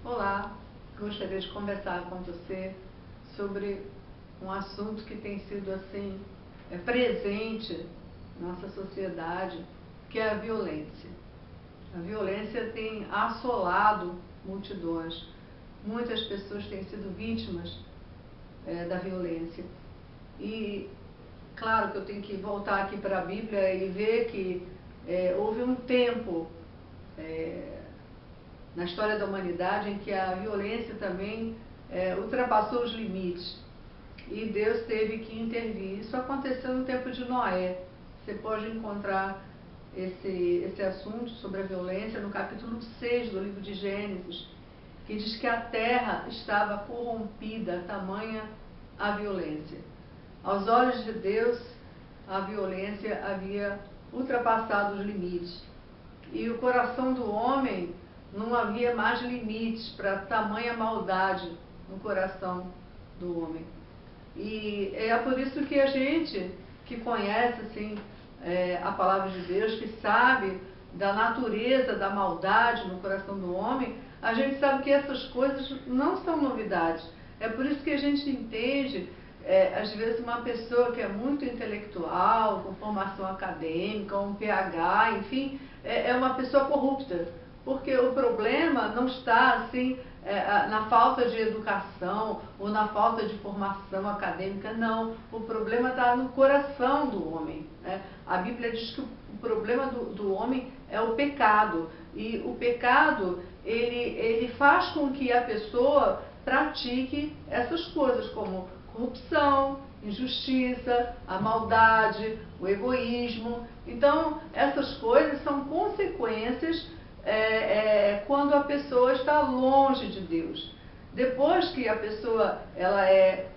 Olá, gostaria de conversar com você sobre um assunto que tem sido assim presente na nossa sociedade, que é a violência. A violência tem assolado multidões. Muitas pessoas têm sido vítimas da violência. E claro que eu tenho que voltar aqui para a Bíblia e ver que houve um tempo na história da humanidade em que a violência também ultrapassou os limites e Deus teve que intervir. Isso aconteceu no tempo de Noé. Você pode encontrar esse assunto sobre a violência no capítulo 6 do livro de Gênesis, que diz que a terra estava corrompida, tamanha a violência. Aos olhos de Deus, a violência havia ultrapassado os limites. E o coração do homem, não havia mais limites para tamanha maldade no coração do homem. E é por isso que a gente que conhece assim, a palavra de Deus, que sabe da natureza da maldade no coração do homem, a gente sabe que essas coisas não são novidades. É por isso que a gente entende, às vezes, uma pessoa que é muito intelectual, com formação acadêmica, um PhD, enfim, é uma pessoa corrupta. Porque o problema não está assim na falta de educação ou na falta de formação acadêmica, não. O problema está no coração do homem, né? A Bíblia diz que o problema do homem é o pecado. E o pecado, ele faz com que a pessoa pratique essas coisas, como corrupção, injustiça, a maldade, o egoísmo. Então, essas coisas são consequências quando a pessoa está longe de Deus. Depois que a pessoa ela é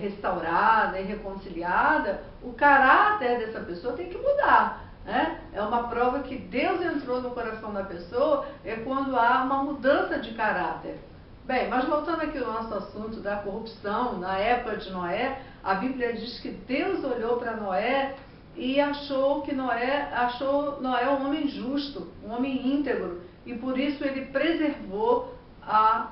restaurada e reconciliada, o caráter dessa pessoa tem que mudar, né? É uma prova que Deus entrou no coração da pessoa, é quando há uma mudança de caráter. Bem, mas voltando aqui ao nosso assunto da corrupção, na época de Noé, a Bíblia diz que Deus olhou para Noé e achou Noé um homem justo, um homem íntegro, e por isso ele preservou a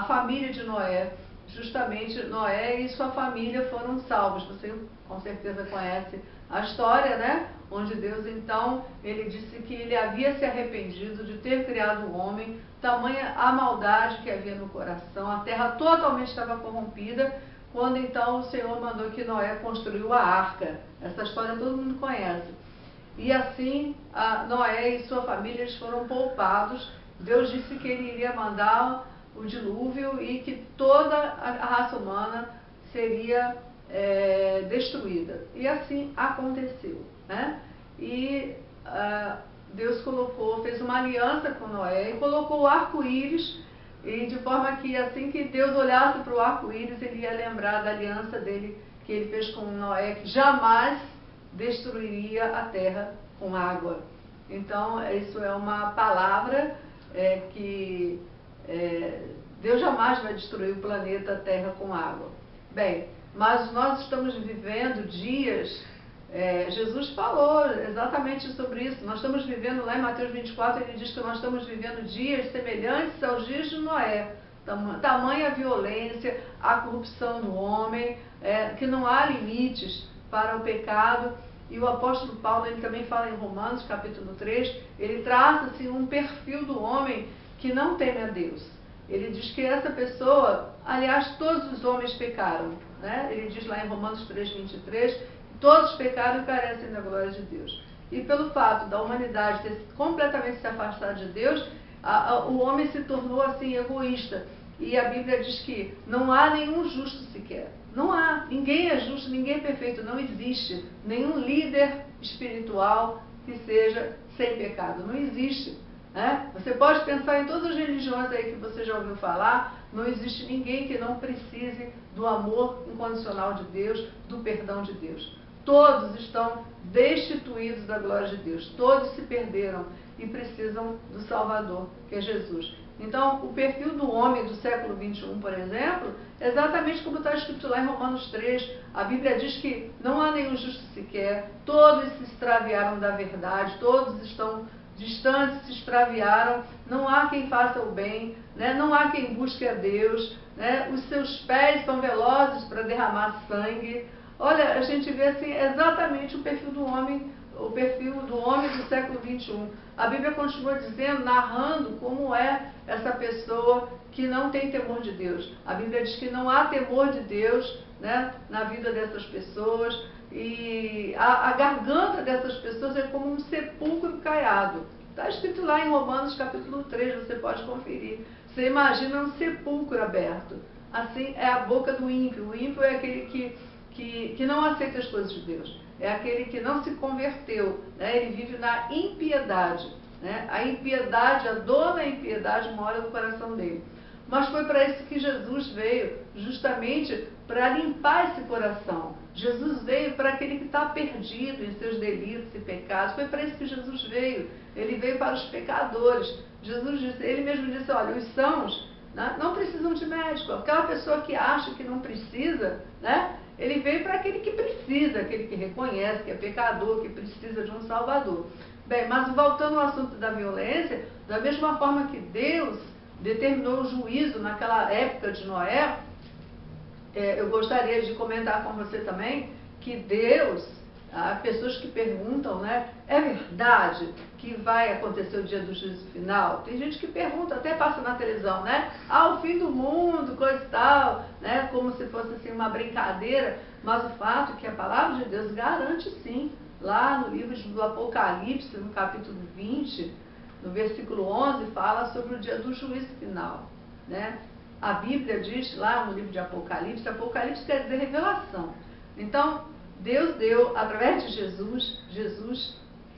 família de Noé. Justamente Noé e sua família foram salvos. Você com certeza conhece a história, né? Onde Deus então, ele disse que ele havia se arrependido de ter criado o homem, tamanha a maldade que havia no coração, a terra totalmente estava corrompida, quando então o Senhor mandou que Noé construiu a arca. Essa história todo mundo conhece. E assim, Noé e sua família eles foram poupados. Deus disse que ele iria mandar o dilúvio e que toda a raça humana seria destruída. E assim aconteceu, né? E Deus fez uma aliança com Noé e colocou o arco-íris, e de forma que assim que Deus olhasse para o arco-íris, ele ia lembrar da aliança dele que ele fez com Noé, que jamais destruiria a terra com água. Então, isso é uma palavra que Deus jamais vai destruir o planeta Terra com água. Bem, mas nós estamos vivendo dias, Jesus falou exatamente sobre isso. Nós estamos vivendo, lá em Mateus 24, ele diz que nós estamos vivendo dias semelhantes aos dias de Noé. Tamanha violência, a corrupção do homem, que não há limites para o pecado. E o apóstolo Paulo, ele também fala em Romanos, capítulo 3, ele traça assim, um perfil do homem que não teme a Deus. Ele diz que essa pessoa, aliás, todos os homens pecaram, né? Ele diz lá em Romanos 3, 23, que todos pecaram e carecem da glória de Deus. E pelo fato da humanidade ter completamente se afastado de Deus, o homem se tornou assim egoísta. E a Bíblia diz que não há nenhum justo sequer. Não há. Ninguém é justo, ninguém é perfeito. Não existe nenhum líder espiritual que seja sem pecado. Não existe. Você pode pensar em todas as religiões aí que você já ouviu falar, não existe ninguém que não precise do amor incondicional de Deus, do perdão de Deus. Todos estão destituídos da glória de Deus, todos se perderam e precisam do Salvador, que é Jesus. Então, o perfil do homem do século XXI, por exemplo, é exatamente como está escrito lá em Romanos 3. A Bíblia diz que não há nenhum justo sequer, todos se extraviaram da verdade, todos estão distantes se extraviaram, não há quem faça o bem, né? Não há quem busque a Deus, né? Os seus pés são velozes para derramar sangue. Olha, a gente vê assim exatamente o perfil do homem do século XXI. A Bíblia continua dizendo, narrando como é essa pessoa que não tem temor de Deus. A Bíblia diz que não há temor de Deus, né, na vida dessas pessoas, e a garganta dessas pessoas é como um sepulcro caiado. Está escrito lá em Romanos capítulo 3, você pode conferir. Você imagina um sepulcro aberto. Assim é a boca do ímpio. O ímpio é aquele que não aceita as coisas de Deus. É aquele que não se converteu, né? Ele vive na impiedade, né? A impiedade, a dor da impiedade mora no coração dele. Mas foi para isso que Jesus veio, justamente para limpar esse coração. Jesus veio para aquele que está perdido em seus delitos e pecados. Foi para isso que Jesus veio. Ele veio para os pecadores. Jesus disse, ele mesmo disse, olha, os sãos, né, não precisam de médico. Aquela pessoa que acha que não precisa, né? Ele veio para aquele que precisa, aquele que reconhece que é pecador, que precisa de um Salvador. Bem, mas voltando ao assunto da violência, da mesma forma que Deus determinou o juízo naquela época de Noé, eu gostaria de comentar com você também que Deus, há pessoas que perguntam, né, é verdade que vai acontecer o dia do juízo final? Tem gente que pergunta, até passa na televisão, né, o fim do mundo, coisa e tal, né, como se fosse assim uma brincadeira, mas o fato é que a palavra de Deus garante sim, lá no livro do Apocalipse, no capítulo 20, no versículo 11, fala sobre o dia do juízo final, né? A Bíblia diz lá no livro de Apocalipse, Apocalipse quer dizer revelação. Então, Deus deu, através de Jesus,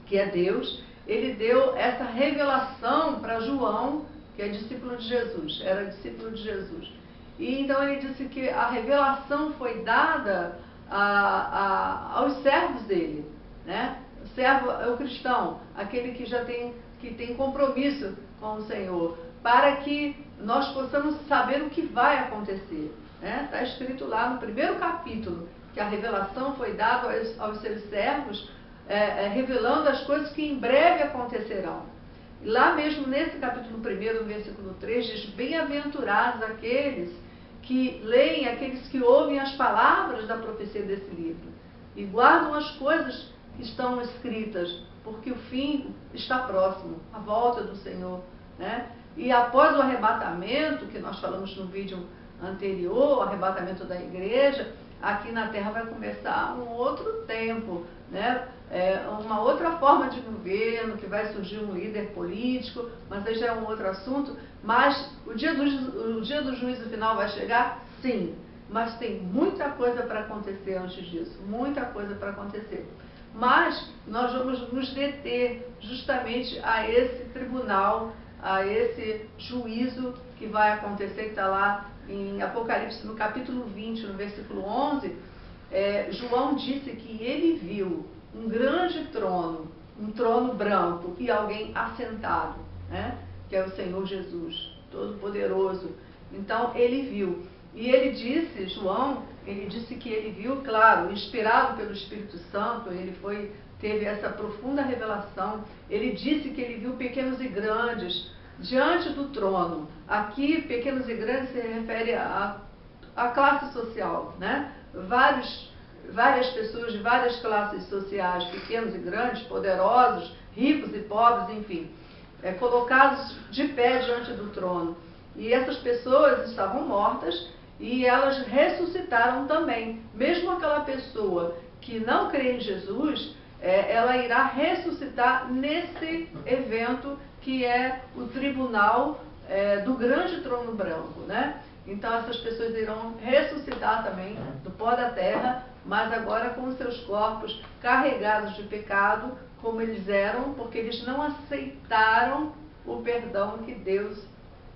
que é Deus, ele deu essa revelação para João, que é discípulo de Jesus, era discípulo de Jesus. E então ele disse que a revelação foi dada aos servos dele, né? O servo é o cristão, aquele que já tem compromisso com o Senhor, para que nós possamos saber o que vai acontecer. Está escrito lá no primeiro capítulo que a revelação foi dada aos seus servos, revelando as coisas que em breve acontecerão. E lá mesmo nesse capítulo 1, no versículo 3, diz, bem-aventurados aqueles que leem, aqueles que ouvem as palavras da profecia desse livro e guardam as coisas que estão escritas, porque o fim está próximo, a volta do Senhor, né? E após o arrebatamento, que nós falamos no vídeo anterior, o arrebatamento da igreja, aqui na Terra vai começar um outro tempo, né? Uma outra forma de governo, que vai surgir um líder político, mas aí já é um outro assunto. Mas o dia do juízo final vai chegar? Sim, mas tem muita coisa para acontecer antes disso, muita coisa para acontecer. Mas nós vamos nos deter justamente a esse tribunal, a esse juízo que vai acontecer, que está lá em Apocalipse, no capítulo 20, no versículo 11, João disse que ele viu um grande trono, um trono branco e alguém assentado, né? Que é o Senhor Jesus, Todo-Poderoso. Então ele viu. E ele disse, João, ele disse que ele viu, claro, inspirado pelo Espírito Santo, teve essa profunda revelação. Ele disse que ele viu pequenos e grandes diante do trono. Aqui, pequenos e grandes se refere à classe social, né? Várias pessoas de várias classes sociais, pequenos e grandes, poderosos, ricos e pobres, enfim, colocados de pé diante do trono. E essas pessoas estavam mortas e elas ressuscitaram também. Mesmo aquela pessoa que não crê em Jesus, ela irá ressuscitar nesse evento que é o tribunal do grande trono branco, né? Então essas pessoas irão ressuscitar também do pó da terra, mas agora com os seus corpos carregados de pecado, como eles eram, porque eles não aceitaram o perdão que Deus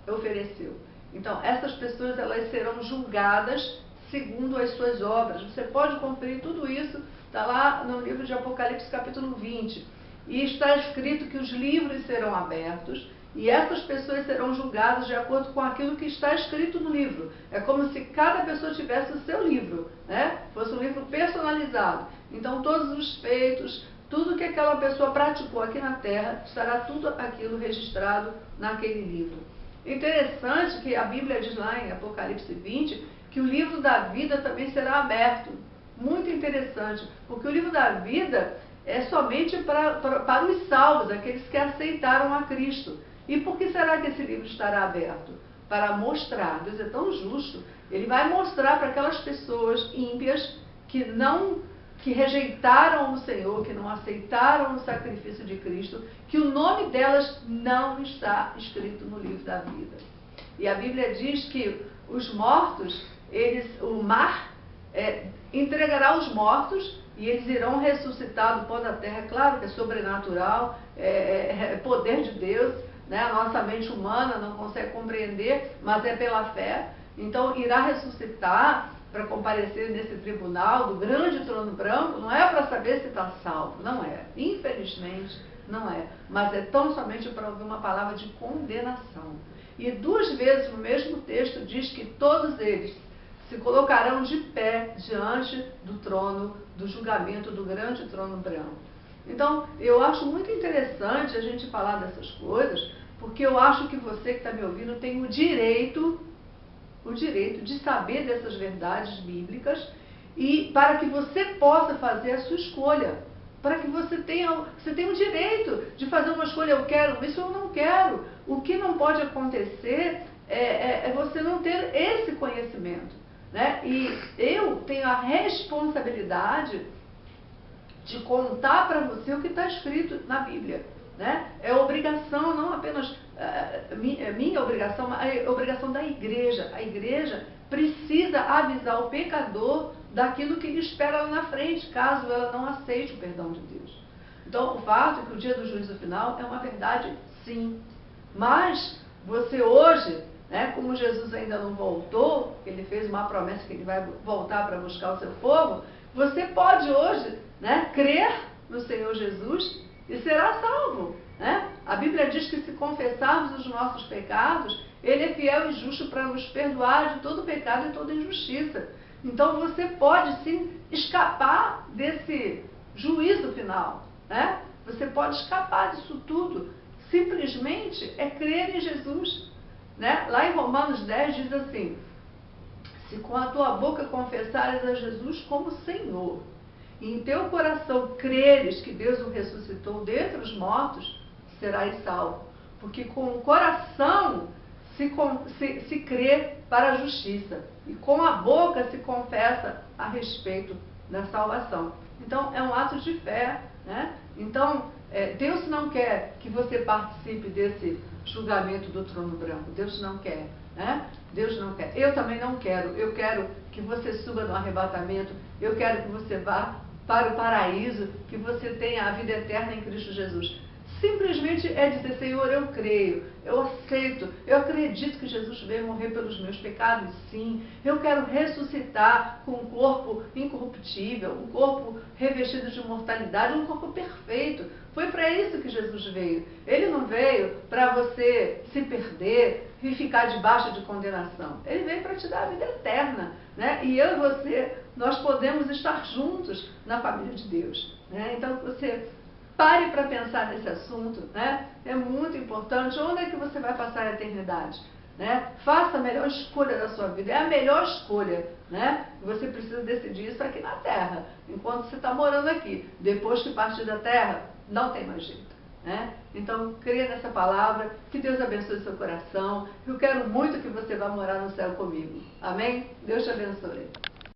ofereceu. Então essas pessoas, elas serão julgadas segundo as suas obras. Você pode conferir tudo isso, está lá no livro de Apocalipse capítulo 20. E está escrito que os livros serão abertos e essas pessoas serão julgadas de acordo com aquilo que está escrito no livro. É como se cada pessoa tivesse o seu livro, né? Fosse um livro personalizado. Então todos os feitos, tudo que aquela pessoa praticou aqui na terra, estará tudo aquilo registrado naquele livro. Interessante que a Bíblia diz lá em Apocalipse 20 que o livro da vida também será aberto. Muito interessante, porque o livro da vida é somente para os salvos, aqueles que aceitaram a Cristo. E por que será que esse livro estará aberto? Para mostrar, Deus é tão justo, Ele vai mostrar para aquelas pessoas ímpias que rejeitaram o Senhor, que não aceitaram o sacrifício de Cristo, que o nome delas não está escrito no livro da vida. E a Bíblia diz que os mortos, o mar entregará os mortos e eles irão ressuscitar do pó da terra. Claro que é sobrenatural, é poder de Deus, né? A nossa mente humana não consegue compreender, mas é pela fé. Então irá ressuscitar para comparecer nesse tribunal do grande trono branco. Não é para saber se está salvo, não é, infelizmente não é, mas é tão somente para ouvir uma palavra de condenação. E 2 vezes no mesmo texto diz que todos eles se colocarão de pé diante do trono, do julgamento do grande trono branco. Então, eu acho muito interessante a gente falar dessas coisas, porque eu acho que você que está me ouvindo tem o direito de saber dessas verdades bíblicas e para que você possa fazer a sua escolha, para que você tenha o direito de fazer uma escolha. Eu quero isso, eu não quero. O que não pode acontecer é você não ter esse conhecimento, né? E eu tenho a responsabilidade de contar para você o que está escrito na Bíblia, né? É obrigação, não apenas minha obrigação, mas é obrigação da igreja. A igreja precisa avisar o pecador daquilo que lhe espera lá na frente, caso ela não aceite o perdão de Deus. Então, o fato é que o dia do juízo final é uma verdade, sim. Mas você hoje, né, como Jesus ainda não voltou, ele fez uma promessa que ele vai voltar para buscar o seu povo, você pode hoje, né, crer no Senhor Jesus e será salvo, né? A Bíblia diz que se confessarmos os nossos pecados, Ele é fiel e justo para nos perdoar de todo pecado e toda injustiça. Então você pode sim escapar desse juízo final, né? Você pode escapar disso tudo. Simplesmente é crer em Jesus, né? Lá em Romanos 10 diz assim: se com a tua boca confessares a Jesus como Senhor, e em teu coração creres que Deus o ressuscitou dentre os mortos, serás salvo. Porque com o coração se crê para a justiça, e com a boca se confessa a respeito da salvação. Então, é um ato de fé, né? Então, Deus não quer que você participe desse julgamento do trono branco. Deus não quer, né? Deus não quer. Eu também não quero. Eu quero que você suba no arrebatamento. Eu quero que você vá para o paraíso, que você tenha a vida eterna em Cristo Jesus. Simplesmente é dizer: Senhor, eu creio, eu aceito, eu acredito que Jesus veio morrer pelos meus pecados, sim. Eu quero ressuscitar com um corpo incorruptível, um corpo revestido de imortalidade, um corpo perfeito. Foi para isso que Jesus veio. Ele não veio para você se perder e ficar debaixo de condenação. Ele veio para te dar a vida eterna, né? E eu e você, nós podemos estar juntos na família de Deus, né? Então, você pare para pensar nesse assunto, né? É muito importante. Onde é que você vai passar a eternidade, né? Faça a melhor escolha da sua vida. É a melhor escolha, né? Você precisa decidir isso aqui na Terra, enquanto você está morando aqui. Depois que partir da Terra, não tem mais jeito, né? Então, creia nessa palavra. Que Deus abençoe seu coração. Eu quero muito que você vá morar no céu comigo. Amém? Deus te abençoe.